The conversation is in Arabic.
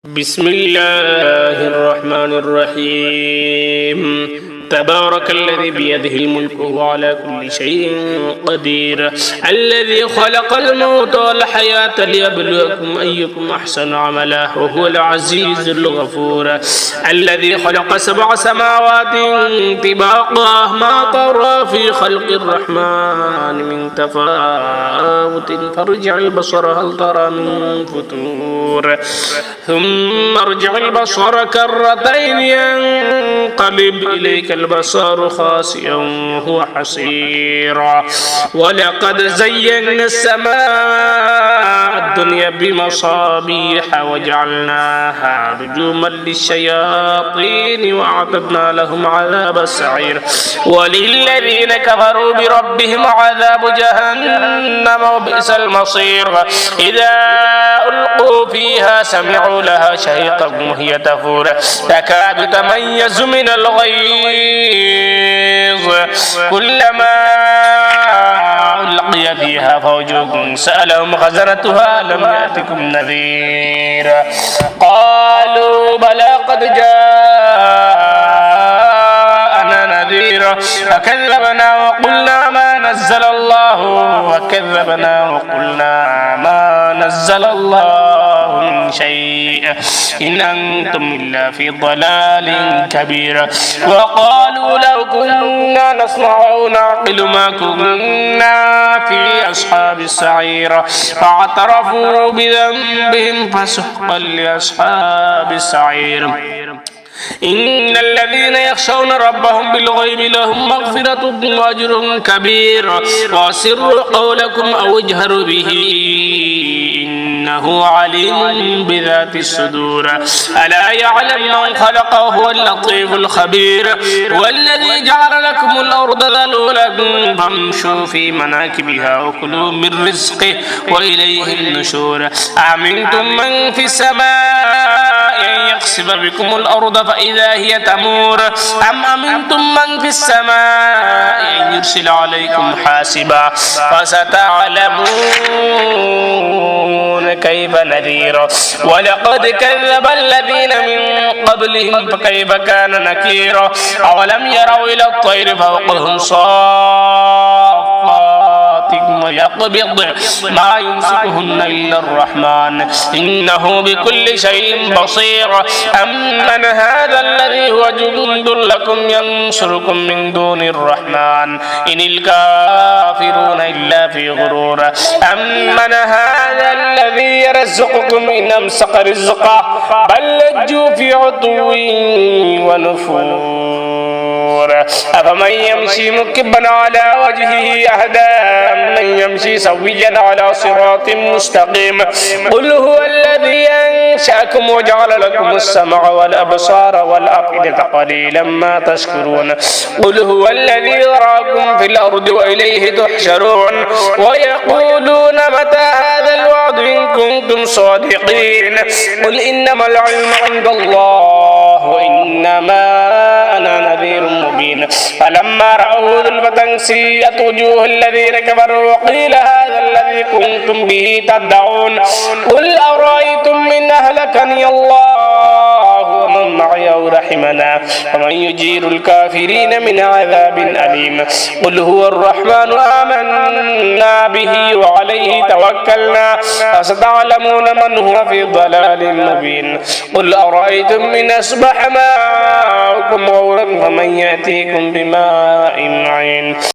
بسم الله الرحمن الرحيم تبارك الذي بيده الملك وهو على كل شيء قدير الذي خلق الموت والحياة ليبلوكم أيكم أحسن عملا وهو العزيز الغفور الذي خلق 7 سماوات طباقا ما ترى في خلق الرحمن من تفاوت فارجع البصر هل ترى من فتور ثم ارجع البصر كرتين ينقلب إليك البصر خاسئا وهو حسير ولقد زينا السماء الدنيا بمصابيح وجعلناها رجوما للشياطين وأعتدنا لهم عذاب السعير وللذين كفروا بربهم عذاب جهنم وبئس المصير إذا ألقوا فيها سمعوا لها شهيقا وهي تفور تكاد تميز من الغيظ كلما ألقي فيها فوج سألهم خزنتها لم يأتكم نذير قالوا بلى قد جاءنا نذير فكذبنا وقلنا ما نزل الله من شيء إن أنتم إلا في ضلال كبير وقالوا لو كنا نسمع أو نعقل ما كنا في أصحاب السعير فاعترفوا بذنبهم فسحقا لأصحاب السعير إن الذين يخشون ربهم بالغيب لهم مغفرة وأجر كبير وأسروا قولكم أو اجهروا به إنه عليم بذات الصدور ألا يعلم من خلق وهو اللطيف الخبير والذي جعل لكم الأرض ذلولا فامشوا في مناكبها وكلوا من رزقه وإليه النشور أأمنتم من في السماء أن يخسف بكم الأرض فإذا هي تمور أم أمنتم من في السماء أن يرسل عليكم حاسبا فستعلمون كيف نذير ولقد كذب الذين من قبلهم فكيف كان نكير أولم يروا إلى الطير فوقهم صافات ويقبض ما يمسكهن إلا الرحمن إنه بكل شيء بصير أمن هذا الذي هو جند لكم ينصركم من دون الرحمن إن الكافرون إلا في غرور أمن هذا الذي يرزقكم إن أمسك رزقه بل لجوا في عتو ونفور أفمن يمشي مكبا على وجهه أهدى من يمشي سويا على صراط مستقيم قل هو الذي أنشأكم وجعل لكم السمع والأبصار والأفئدة قليلا ما تشكرون قل هو الذي ذراكم في الأرض وإليه تحشرون ويقولون متى هذا الوعد إن كنتم صادقين قل إنما العلم عند الله وإنما أنا نذير مبين فلما رأوا ذلفة سيئت وجوه الذين كفروا وقيل هذا الذي كنتم به تدعون قل أرأيتم من أهلكني الله ومن معي أو رحمنا فمن يجير الكافرين من عذاب أليم قل هو الرحمن آمنا به وعليه توكلنا فستعلمون من هو في ضلال مبين قل أرأيتم من أصبح ماؤكم غورا فمن يأتيكم بماء معين